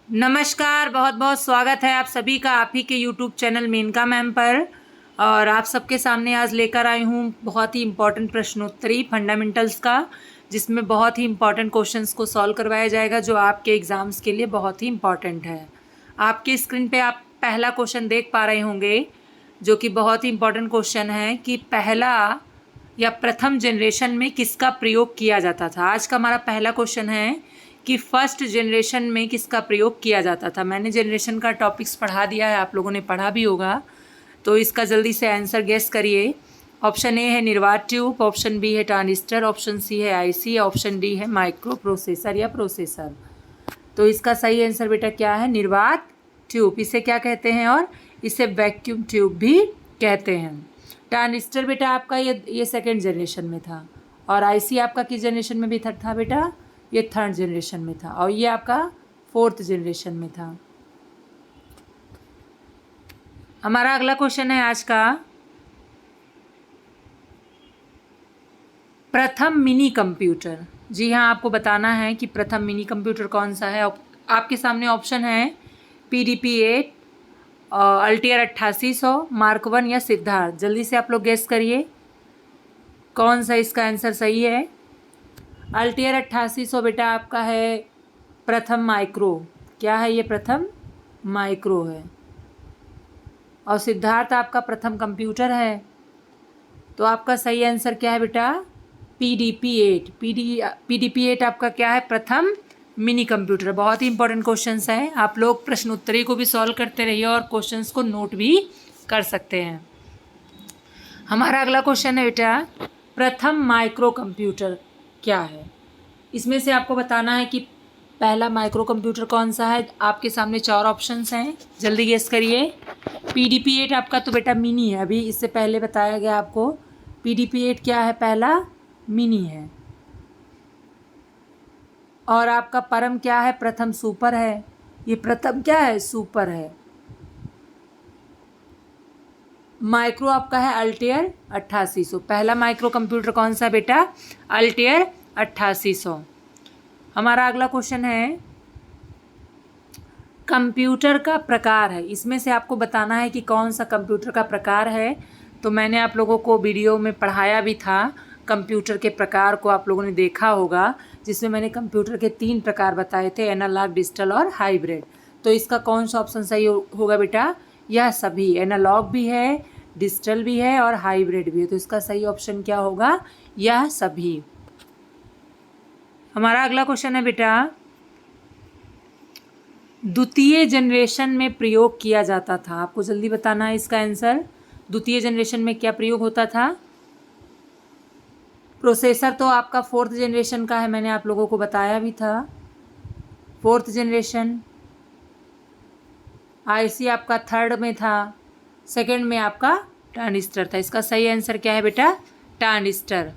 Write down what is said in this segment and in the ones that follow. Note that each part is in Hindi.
नमस्कार, बहुत बहुत स्वागत है आप सभी का आप ही के यूट्यूब चैनल मेनका मैम पर। और आप सबके सामने आज लेकर आई हूँ बहुत ही इम्पॉर्टेंट प्रश्नोत्तरी फंडामेंटल्स का, जिसमें बहुत ही इम्पॉर्टेंट क्वेश्चंस को सॉल्व करवाया जाएगा जो आपके एग्ज़ाम्स के लिए बहुत ही इम्पॉर्टेंट है। आपके स्क्रीन पे आप पहला क्वेश्चन देख पा रहे होंगे जो कि बहुत ही इम्पॉर्टेंट क्वेश्चन है कि पहला या प्रथम जनरेशन में किसका प्रयोग किया जाता था। आज का हमारा पहला क्वेश्चन है कि फर्स्ट जनरेशन में किसका प्रयोग किया जाता था। मैंने जनरेशन का टॉपिक्स पढ़ा दिया है, आप लोगों ने पढ़ा भी होगा, तो इसका जल्दी से आंसर गेस करिए। ऑप्शन ए है निर्वात ट्यूब, ऑप्शन बी है ट्रांजिस्टर, ऑप्शन सी है आईसी, ऑप्शन डी है माइक्रो प्रोसेसर या प्रोसेसर। तो इसका सही आंसर बेटा क्या है? निर्वात ट्यूब। इसे क्या कहते हैं? और इसे वैक्यूम ट्यूब भी कहते हैं। ट्रांजिस्टर बेटा आपका ये सेकेंड जनरेशन में था, और आईसी आपका किस जनरेशन में भी था बेटा? ये थर्ड जनरेशन में था, और ये आपका फोर्थ जनरेशन में था। हमारा अगला क्वेश्चन है आज का, प्रथम मिनी कंप्यूटर। जी हाँ, आपको बताना है कि प्रथम मिनी कंप्यूटर कौन सा है। आपके सामने ऑप्शन है PDP-8, अल्टियर 8800, मार्क 1 या सिद्धार्थ। जल्दी से आप लोग गेस करिए कौन सा इसका आंसर सही है। अल्टियर 8800 बेटा आपका है प्रथम माइक्रो। क्या है ये? प्रथम माइक्रो है। और सिद्धार्थ आपका प्रथम कंप्यूटर है। तो आपका सही आंसर क्या है बेटा? PDP-8। PDP-8 आपका क्या है? प्रथम मिनी कंप्यूटर। बहुत ही इंपॉर्टेंट क्वेश्चंस है, आप लोग प्रश्न उत्तरी को भी सॉल्व करते रहिए और क्वेश्चंस को नोट भी कर सकते हैं। हमारा अगला क्वेश्चन है बेटा, प्रथम माइक्रो कंप्यूटर क्या है। इसमें से आपको बताना है कि पहला माइक्रो कंप्यूटर कौन सा है। आपके सामने 4 ऑप्शंस हैं, जल्दी गेस करिए। PDP-8 आपका तो बेटा मिनी है, अभी इससे पहले बताया गया आपको। PDP-8 क्या है? पहला मिनी है। और आपका परम क्या है? प्रथम सुपर है। ये प्रथम क्या है? सुपर है। माइक्रो आपका है अल्टियर 8800। पहला माइक्रो कंप्यूटर कौन सा बेटा? अल्टियर 8800। हमारा अगला क्वेश्चन है, कंप्यूटर का प्रकार है। इसमें से आपको बताना है कि कौन सा कंप्यूटर का प्रकार है। तो मैंने आप लोगों को वीडियो में पढ़ाया भी था, कंप्यूटर के प्रकार को आप लोगों ने देखा होगा, जिसमें मैंने कंप्यूटर के 3 प्रकार बताए थे, एनालॉग, डिजिटल और हाइब्रिड। तो इसका कौन सा ऑप्शन सही होगा बेटा? यह सभी, एनालॉग भी है, डिजिटल भी है और हाइब्रिड भी है। तो इसका सही ऑप्शन क्या होगा? यह सभी। हमारा अगला क्वेश्चन है बेटा, द्वितीय जनरेशन में प्रयोग किया जाता था। आपको जल्दी बताना है इसका आंसर। द्वितीय जनरेशन में क्या प्रयोग होता था? प्रोसेसर तो आपका फोर्थ जनरेशन का है, मैंने आप लोगों को बताया भी था, फोर्थ जनरेशन। आईसी आपका थर्ड में था, सेकंड में आपका ट्रांजिस्टर था। इसका सही आंसर क्या है बेटा? ट्रांजिस्टर।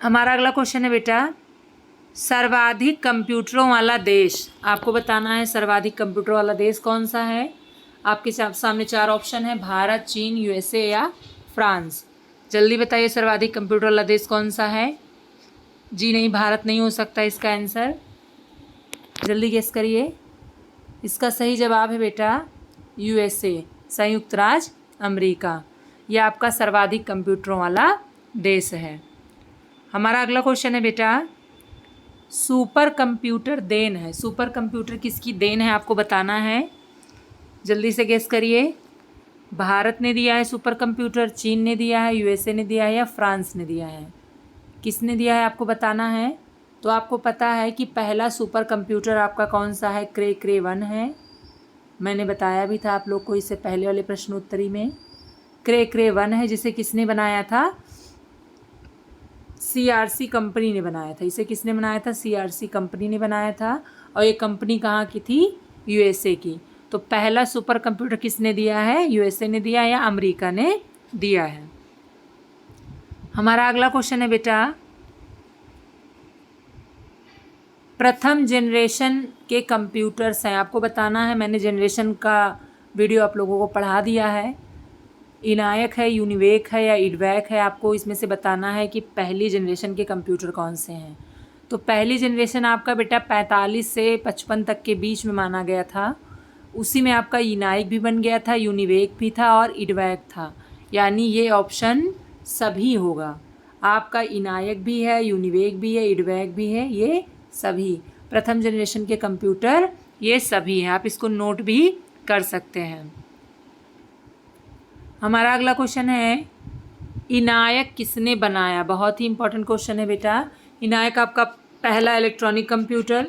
हमारा अगला क्वेश्चन है बेटा, सर्वाधिक कंप्यूटरों वाला देश। आपको बताना है सर्वाधिक कंप्यूटर वाला देश कौन सा है। आपके सामने 4 ऑप्शन है, भारत, चीन, USA या फ्रांस। जल्दी बताइए सर्वाधिक कंप्यूटर वाला देश कौन सा है। जी नहीं, भारत नहीं हो सकता इसका आंसर, जल्दी गेस करिए। इसका सही जवाब है बेटा USA, संयुक्त राज्य अमेरिका। यह आपका सर्वाधिक कंप्यूटरों वाला देश है। हमारा अगला क्वेश्चन है बेटा, सुपर कंप्यूटर देन है। सुपर कंप्यूटर किसकी देन है आपको बताना है, जल्दी से गेस करिए। भारत ने दिया है सुपर कंप्यूटर, चीन ने दिया है, USA ने दिया है या फ्रांस ने दिया है? किसने दिया है आपको बताना है। तो आपको पता है कि पहला सुपर कंप्यूटर आपका कौन सा है? क्रे 1 है। मैंने बताया भी था आप लोग को इससे पहले वाले प्रश्नोत्तरी में। क्रे 1 है, जिसे किसने बनाया था? CRC कंपनी ने बनाया था। इसे किसने बनाया था? CRC कंपनी ने बनाया था। और ये कंपनी कहाँ की थी? USA की। तो पहला सुपर कंप्यूटर किसने दिया है? USA ने दिया या अमेरिका ने दिया है। हमारा अगला क्वेश्चन है बेटा, प्रथम जनरेशन के कंप्यूटर्स हैं। आपको बताना है, मैंने जनरेशन का वीडियो आप लोगों को पढ़ा दिया है। इनायक है, यूनिवेक है या इडवैक है। आपको इसमें से बताना है कि पहली जनरेशन के कंप्यूटर कौन से हैं। तो पहली जनरेशन आपका बेटा 45 से 55 तक के बीच में माना गया था। उसी में आपका इनाइक भी बन गया था, यूनिवेक भी था और इडवैक था, यानी ये ऑप्शन सभी होगा। आपका इनायक भी है, यूनिवेक भी है, इडवैक भी है, ये सभी प्रथम जनरेशन के कंप्यूटर ये सभी हैं। आप इसको नोट भी कर सकते हैं। हमारा अगला क्वेश्चन है, इनायक किसने बनाया? बहुत ही इंपॉर्टेंट क्वेश्चन है बेटा। इनायक आपका पहला इलेक्ट्रॉनिक कंप्यूटर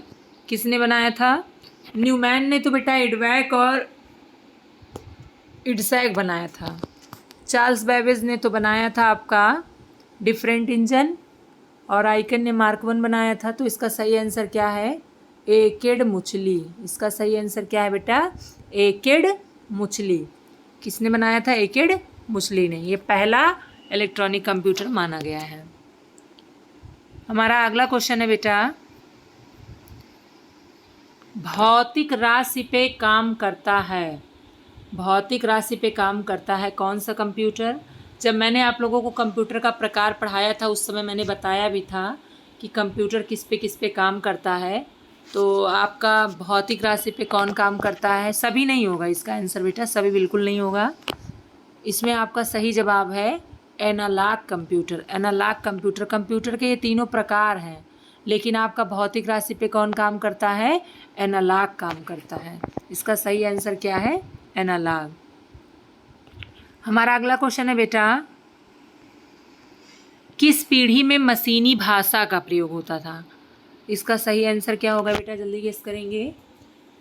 किसने बनाया था? न्यूमैन ने तो बेटा इडवैक और इडसैक बनाया था। चार्ल्स बेबेज ने तो बनाया था आपका डिफरेंट इंजन, और आइकन ने मार्क 1 बनाया था। तो इसका सही आंसर क्या है? एकेड मुचली। इसका सही आंसर क्या है बेटा? एकेड मुचली। किसने बनाया था? एकेड मुचली ने। ये पहला इलेक्ट्रॉनिक कंप्यूटर माना गया है। हमारा अगला क्वेश्चन है बेटा, भौतिक राशि पे काम करता है। भौतिक राशि पे काम करता है कौन सा कंप्यूटर? जब मैंने आप लोगों को कंप्यूटर का प्रकार पढ़ाया था उस समय मैंने बताया भी था कि कंप्यूटर किस पे काम करता है। तो आपका भौतिक राशि पे कौन काम करता है? सभी नहीं होगा इसका आंसर बेटा, सभी बिल्कुल नहीं होगा। इसमें आपका सही जवाब है analog computer. Analog computer, computer के ये तीनों प्रकार हैं, लेकिन आपका भौतिक राशि पे कौन काम करता है? एनालॉग काम करता है। इसका सही आंसर क्या है? एनालॉग। हमारा अगला क्वेश्चन है बेटा, किस पीढ़ी में मशीनी भाषा का प्रयोग होता था? इसका सही आंसर क्या होगा बेटा? जल्दी गेस करेंगे।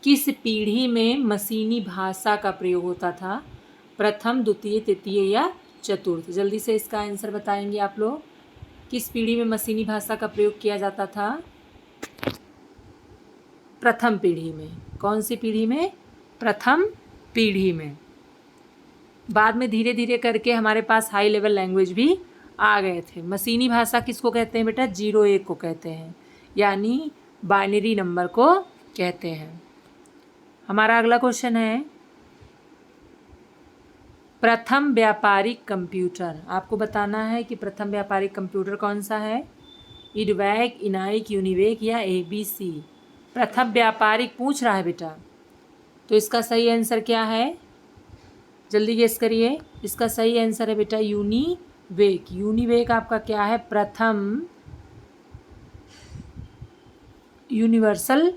किस पीढ़ी में मशीनी भाषा का प्रयोग होता था? प्रथम, द्वितीय, तृतीय या चतुर्थ? जल्दी से इसका आंसर बताएंगे आप लोग। किस पीढ़ी में मशीनी भाषा का प्रयोग किया जाता था? प्रथम पीढ़ी में। कौन सी पीढ़ी में? प्रथम पीढ़ी में। बाद में धीरे धीरे करके हमारे पास हाई लेवल लैंग्वेज भी आ गए थे। मशीनी भाषा किसको कहते हैं बेटा? 0-1 को कहते हैं, यानी बाइनरी नंबर को कहते हैं। हमारा अगला क्वेश्चन है, प्रथम व्यापारिक कंप्यूटर। आपको बताना है कि प्रथम व्यापारिक कंप्यूटर कौन सा है? इडवैक, इनाइक, यूनिवेक या ABC? प्रथम व्यापारिक पूछ रहा है बेटा, तो इसका सही आंसर क्या है? जल्दी गेस करिए। इसका सही आंसर है बेटा यूनिवेक। यूनिवेक आपका क्या है? प्रथम यूनिवर्सल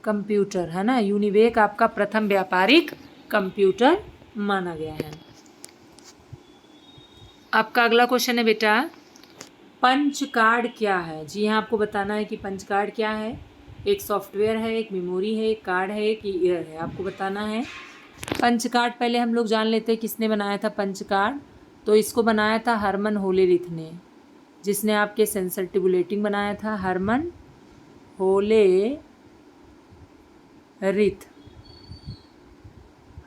कंप्यूटर है ना। यूनिवेक आपका प्रथम व्यापारिक कंप्यूटर माना गया है। आपका अगला क्वेश्चन है बेटा, पंच कार्ड क्या है? जी हाँ, आपको बताना है कि पंच कार्ड क्या है। एक सॉफ्टवेयर है, एक मेमोरी है, एक कार्ड है, एक ईयर है। आपको बताना है। पंच कार्ड पहले हम लोग जान लेते हैं किसने बनाया था पंच कार्ड। तो इसको बनाया था हरमन होलेरिथ ने, जिसने आपके सेंसर टेबुलेटिंग बनाया था। हरमन होलेरिथ,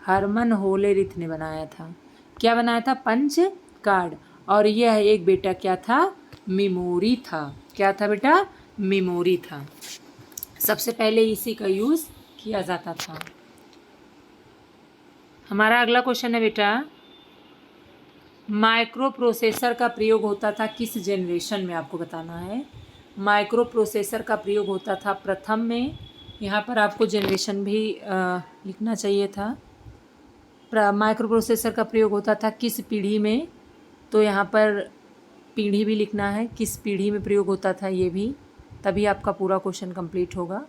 हरमन होलेरिथ ने बनाया था। क्या बनाया था? Punch card. और यह एक बेटा क्या था? मेमोरी था। क्या था बेटा? मेमोरी था। सबसे पहले इसी का यूज़ किया जाता था। हमारा अगला क्वेश्चन है बेटा, माइक्रो प्रोसेसर का प्रयोग होता था किस जनरेशन में? आपको बताना है। माइक्रो प्रोसेसर का प्रयोग होता था प्रथम में। यहाँ पर आपको जनरेशन भी लिखना चाहिए था। माइक्रो प्रोसेसर का प्रयोग होता था किस पीढ़ी में? तो यहाँ पर पीढ़ी भी लिखना है, किस पीढ़ी में प्रयोग होता था ये भी, तभी आपका पूरा क्वेश्चन कंप्लीट होगा।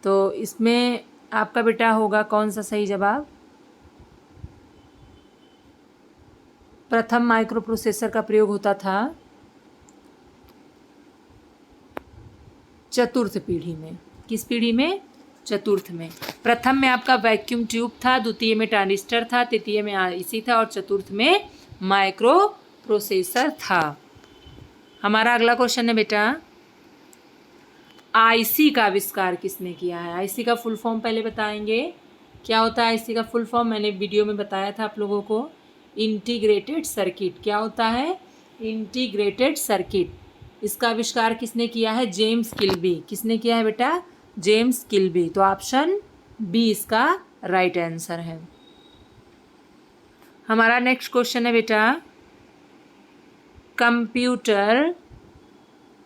तो इसमें आपका बेटा होगा कौन सा सही जवाब? प्रथम माइक्रो प्रोसेसर का प्रयोग होता था चतुर्थ पीढ़ी में। किस पीढ़ी में? चतुर्थ में। प्रथम में आपका वैक्यूम ट्यूब था, द्वितीय में ट्रांजिस्टर था, तृतीय में IC था और चतुर्थ में माइक्रो प्रोसेसर था। हमारा अगला क्वेश्चन है बेटा, IC का आविष्कार किसने किया है? IC का फुल फॉर्म पहले बताएंगे। क्या होता है IC का फुल फॉर्म? मैंने वीडियो में बताया था आप लोगों को। Integrated circuit. क्या होता है? Integrated circuit. इसका आविष्कार किसने किया है? James Kilby. किसने किया है बेटा? James Kilby. तो ऑप्शन बी इसका राइट आंसर है। हमारा नेक्स्ट क्वेश्चन है बेटा, कंप्यूटर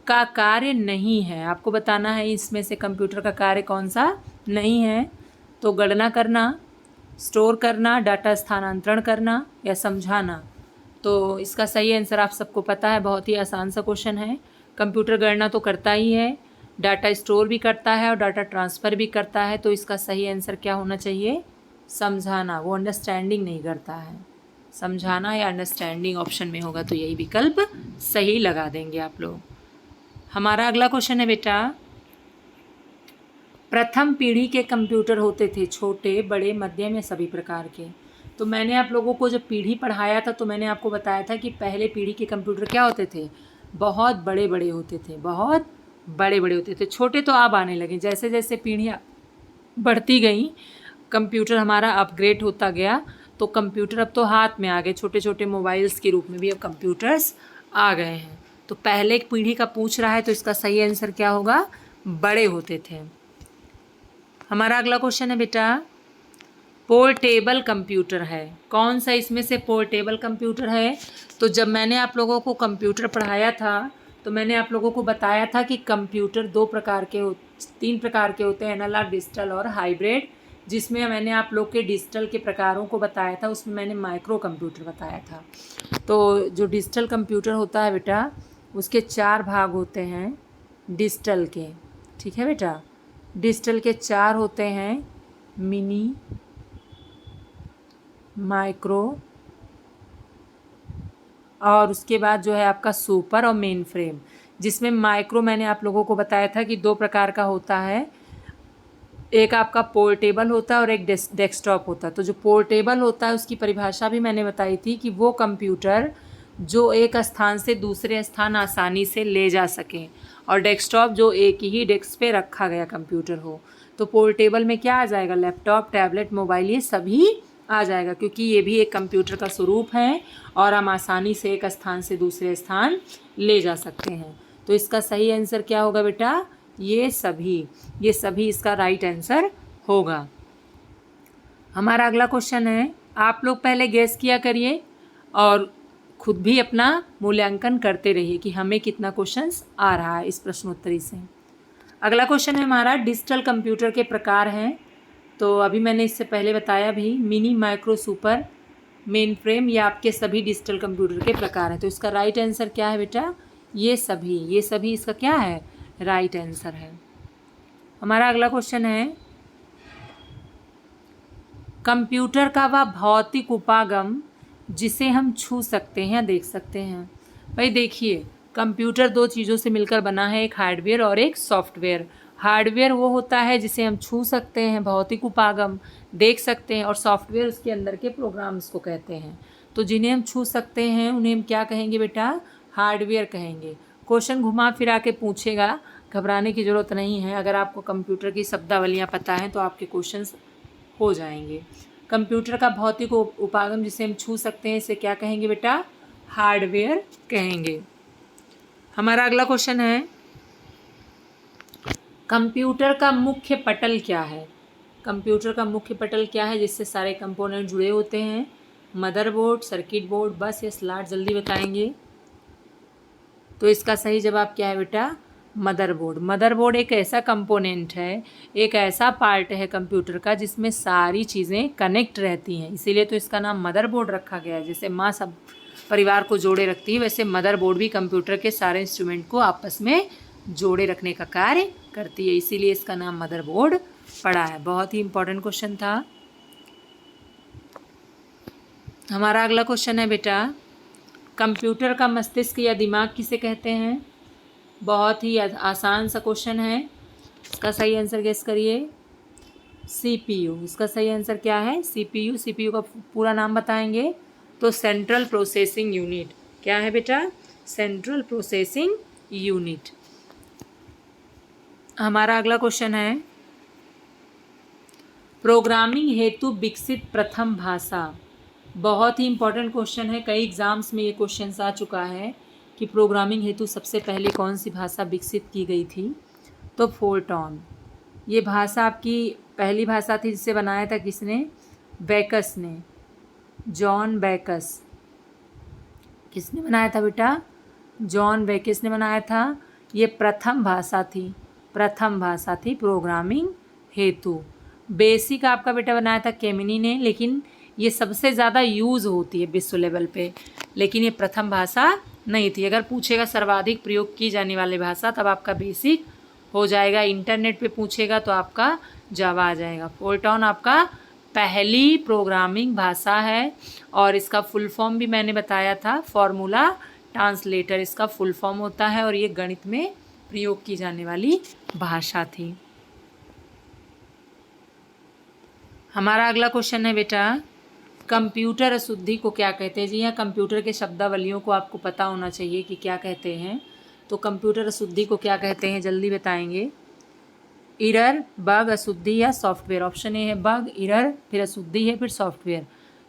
का कार्य नहीं है। आपको बताना है इसमें से कंप्यूटर का कार्य कौन सा नहीं है। तो गणना करना, स्टोर करना, डाटा स्थानांतरण करना या समझाना। तो इसका सही आंसर आप सबको पता है, बहुत ही आसान सा क्वेश्चन है। कंप्यूटर गणना तो करता ही है, डाटा स्टोर भी करता है और डाटा ट्रांसफ़र भी करता है। तो इसका सही आंसर क्या होना चाहिए? समझाना। वो अंडरस्टैंडिंग नहीं करता है। समझाना या अंडरस्टैंडिंग ऑप्शन में होगा तो यही विकल्प सही लगा देंगे आप लोग। हमारा अगला क्वेश्चन है बेटा, प्रथम पीढ़ी के कंप्यूटर होते थे छोटे, बड़े, मध्यम या सभी प्रकार के। तो मैंने आप लोगों को जब पीढ़ी पढ़ाया था तो मैंने आपको बताया था कि पहले पीढ़ी के कंप्यूटर क्या होते थे? बहुत बड़े बड़े होते थे, बहुत बड़े बड़े होते थे। छोटे तो अब आने लगे। जैसे जैसे पीढ़ियाँ बढ़ती गई, कंप्यूटर हमारा अपग्रेड होता गया, तो कंप्यूटर अब तो हाथ में आ गए। छोटे छोटे मोबाइल्स के रूप में भी अब कंप्यूटर्स आ गए हैं। तो पहले एक पीढ़ी का पूछ रहा है तो इसका सही आंसर क्या होगा? बड़े होते थे। हमारा अगला क्वेश्चन है बेटा, पोर्टेबल कंप्यूटर है। कौन सा इसमें से पोर्टेबल कंप्यूटर है? तो जब मैंने आप लोगों को कंप्यूटर पढ़ाया था तो मैंने आप लोगों को बताया था कि कंप्यूटर तीन प्रकार के होते हैं, एनालॉग, डिजिटल और हाइब्रिड। जिसमें मैंने आप लोग के डिजिटल के प्रकारों को बताया था, उसमें मैंने माइक्रो कंप्यूटर बताया था। तो जो डिजिटल कंप्यूटर होता है बेटा, उसके 4 भाग होते हैं डिजिटल के। ठीक है बेटा, डिजिटल के 4 होते हैं, मिनी, माइक्रो और उसके बाद जो है आपका सुपर और मेन फ्रेम। जिसमें माइक्रो मैंने आप लोगों को बताया था कि 2 प्रकार का होता है, एक आपका पोर्टेबल होता है और एक डेस्कटॉप होता है। तो जो पोर्टेबल होता है उसकी परिभाषा भी मैंने बताई थी कि वो कंप्यूटर जो एक स्थान से दूसरे स्थान आसानी से ले जा सकें, और डेस्कटॉप जो एक ही डेस्क पे रखा गया कंप्यूटर हो। तो पोर्टेबल में क्या आ जाएगा? लैपटॉप, टैबलेट, मोबाइल, ये सभी आ जाएगा, क्योंकि ये भी एक कंप्यूटर का स्वरूप है और हम आसानी से एक स्थान से दूसरे स्थान ले जा सकते हैं। तो इसका सही आंसर क्या होगा बेटा? ये सभी इसका राइट आंसर होगा। हमारा अगला क्वेश्चन है, आप लोग पहले गेस किया करिए और खुद भी अपना मूल्यांकन करते रहिए कि हमें कितना क्वेश्चंस आ रहा है इस प्रश्नोत्तरी से। अगला क्वेश्चन है हमारा, डिजिटल कंप्यूटर के प्रकार हैं। तो अभी मैंने इससे पहले बताया भी, mini, micro, super, main frame, ये आपके सभी डिजिटल कंप्यूटर के प्रकार हैं। तो इसका राइट आंसर क्या है बेटा? ये सभी इसका क्या है? राइट आंसर है। हमारा अगला क्वेश्चन है, कंप्यूटर का वह भौतिक उपागम जिसे हम छू सकते हैं, देख सकते हैं। भाई देखिए, कंप्यूटर 2 चीज़ों से मिलकर बना है, एक हार्डवेयर और एक सॉफ्टवेयर। हार्डवेयर वो होता है जिसे हम छू सकते हैं, भौतिक उपागम देख सकते हैं, और सॉफ्टवेयर उसके अंदर के प्रोग्राम्स को कहते हैं। तो जिन्हें हम छू सकते हैं उन्हें हम क्या कहेंगे बेटा? हार्डवेयर कहेंगे। क्वेश्चन घुमा फिरा के पूछेगा, घबराने की ज़रूरत नहीं है। अगर आपको कंप्यूटर की शब्दावलियाँ पता हैं तो आपके क्वेश्चंस हो जाएंगे। कंप्यूटर का भौतिक उपागम जिसे हम छू सकते हैं, इसे क्या कहेंगे बेटा? हार्डवेयर कहेंगे। हमारा अगला क्वेश्चन है, कंप्यूटर का मुख्य पटल क्या है? कंप्यूटर का मुख्य पटल क्या है जिससे सारे कंपोनेंट जुड़े होते हैं? मदरबोर्ड, सर्किट बोर्ड, बस या स्लॉट? जल्दी बताएंगे। तो इसका सही जवाब क्या है बेटा? मदरबोर्ड। मदरबोर्ड एक ऐसा कंपोनेंट है, एक ऐसा पार्ट है कंप्यूटर का जिसमें सारी चीज़ें कनेक्ट रहती हैं, इसीलिए तो इसका नाम मदरबोर्ड रखा गया है। जैसे माँ सब परिवार को जोड़े रखती है, वैसे मदरबोर्ड भी कंप्यूटर के सारे इंस्ट्रूमेंट को आपस में जोड़े रखने का कार्य करती है, इसीलिए इसका नाम मदरबोर्ड पड़ा है। बहुत ही इंपॉर्टेंट क्वेश्चन था। हमारा अगला क्वेश्चन है बेटा, कंप्यूटर का मस्तिष्क या दिमाग किसे कहते हैं? बहुत ही आसान सा क्वेश्चन है। इसका सही आंसर गेस करिए। CPU। इसका सही आंसर क्या है? CPU। CPU का पूरा नाम बताएंगे तो सेंट्रल प्रोसेसिंग यूनिट। क्या है बेटा? Central processing unit. हमारा अगला क्वेश्चन है, प्रोग्रामिंग हेतु विकसित प्रथम भाषा। बहुत ही इंपॉर्टेंट क्वेश्चन है, कई एग्जाम्स में ये क्वेश्चन आ चुका है कि प्रोग्रामिंग हेतु सबसे पहले कौन सी भाषा विकसित की गई थी? तो फोर्ट्रॉन। ये भाषा आपकी पहली भाषा थी जिसे बनाया था किसने? बैकस ने, जॉन बैकस। किसने बनाया था बेटा? जॉन बैकस ने बनाया था। ये प्रथम भाषा थी प्रोग्रामिंग हेतु। बेसिक आपका बेटा बनाया था केमिनी ने, लेकिन ये सबसे ज़्यादा यूज़ होती है विश्व लेवल पे, लेकिन ये प्रथम भाषा नहीं थी। अगर पूछेगा सर्वाधिक प्रयोग की जाने वाली भाषा, तब आपका बेसिक हो जाएगा। इंटरनेट पे पूछेगा तो आपका जावा आ जाएगा। फोर्ट्रॉन आपका पहली प्रोग्रामिंग भाषा है, और इसका फुल फॉर्म भी मैंने बताया था, फॉर्मूला ट्रांसलेटर इसका फुल फॉर्म होता है, और ये गणित में प्रयोग की जाने वाली भाषा थी। हमारा अगला क्वेश्चन है बेटा, कंप्यूटर अशुद्धि को क्या कहते हैं। जी हाँ, कंप्यूटर के शब्दावलियों को आपको पता होना चाहिए कि क्या कहते हैं। तो कंप्यूटर अशुद्धि को क्या कहते हैं, जल्दी बताएंगे। एरर, बग, अशुद्धि या सॉफ्टवेयर। ऑप्शन ए है बग, एरर, फिर अशुद्धि है, फिर सॉफ्टवेयर।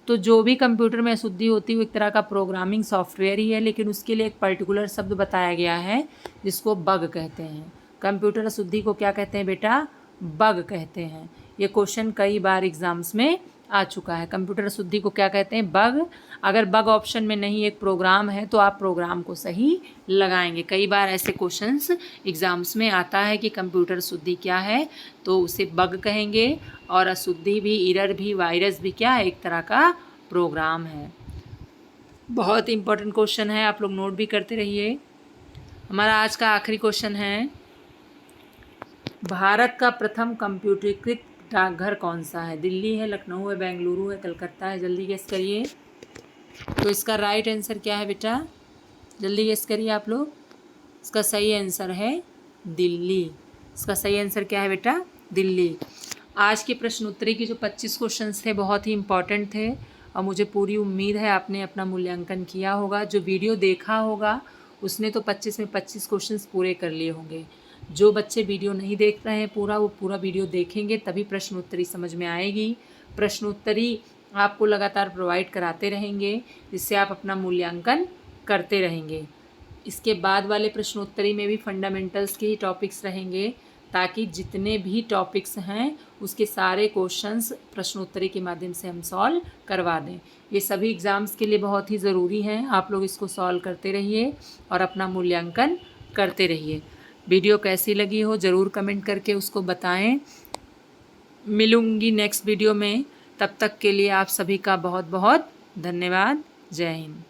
तो जो भी कंप्यूटर में अशुद्धि होती है वो एक तरह का प्रोग्रामिंग सॉफ्टवेयर ही है, लेकिन उसके लिए एक पर्टिकुलर शब्द बताया गया है जिसको बग कहते हैं। कंप्यूटर अशुद्धि को क्या कहते हैं बेटा, बग कहते हैं। ये क्वेश्चन कई बार एग्जाम्स में आ चुका है। कंप्यूटर अशुद्धि को क्या कहते हैं, बग। अगर बग ऑप्शन में नहीं एक प्रोग्राम है तो आप प्रोग्राम को सही लगाएंगे। कई बार ऐसे क्वेश्चंस एग्जाम्स में आता है कि कंप्यूटर अशुद्धि क्या है, तो उसे बग कहेंगे। और अशुद्धि भी, एरर भी, वायरस भी क्या है, एक तरह का प्रोग्राम है। बहुत इंपॉर्टेंट क्वेश्चन है, आप लोग नोट भी करते रहिए। हमारा आज का आखिरी क्वेश्चन है, भारत का प्रथम कंप्यूटरीकृत डाकघर कौन सा है। दिल्ली है, लखनऊ है, बेंगलुरु है, कलकत्ता है। जल्दी गेस करिए। तो इसका राइट आंसर क्या है बेटा, जल्दी गेस करिए आप लोग। इसका सही आंसर है दिल्ली। इसका सही आंसर क्या है बेटा, दिल्ली। आज के प्रश्नोत्तरी की जो 25 क्वेश्चंस थे बहुत ही इंपॉर्टेंट थे, और मुझे पूरी उम्मीद है आपने अपना मूल्यांकन किया होगा। जो वीडियो देखा होगा उसने तो 25 में 25 क्वेश्चंस पूरे कर लिए होंगे। जो बच्चे वीडियो नहीं देख रहे हैं पूरा, वो पूरा वीडियो देखेंगे तभी प्रश्नोत्तरी समझ में आएगी। प्रश्नोत्तरी आपको लगातार प्रोवाइड कराते रहेंगे, जिससे आप अपना मूल्यांकन करते रहेंगे। इसके बाद वाले प्रश्नोत्तरी में भी फंडामेंटल्स के ही टॉपिक्स रहेंगे, ताकि जितने भी टॉपिक्स हैं उसके सारे क्वेश्चंस प्रश्नोत्तरी के माध्यम से हम सॉल्व करवा दें। ये सभी एग्ज़ाम्स के लिए बहुत ही ज़रूरी हैं। आप लोग इसको सॉल्व करते रहिए और अपना मूल्यांकन करते रहिए। वीडियो कैसी लगी हो ज़रूर कमेंट करके उसको बताएं। मिलूंगी नेक्स्ट वीडियो में, तब तक के लिए आप सभी का बहुत बहुत धन्यवाद। जय हिंद।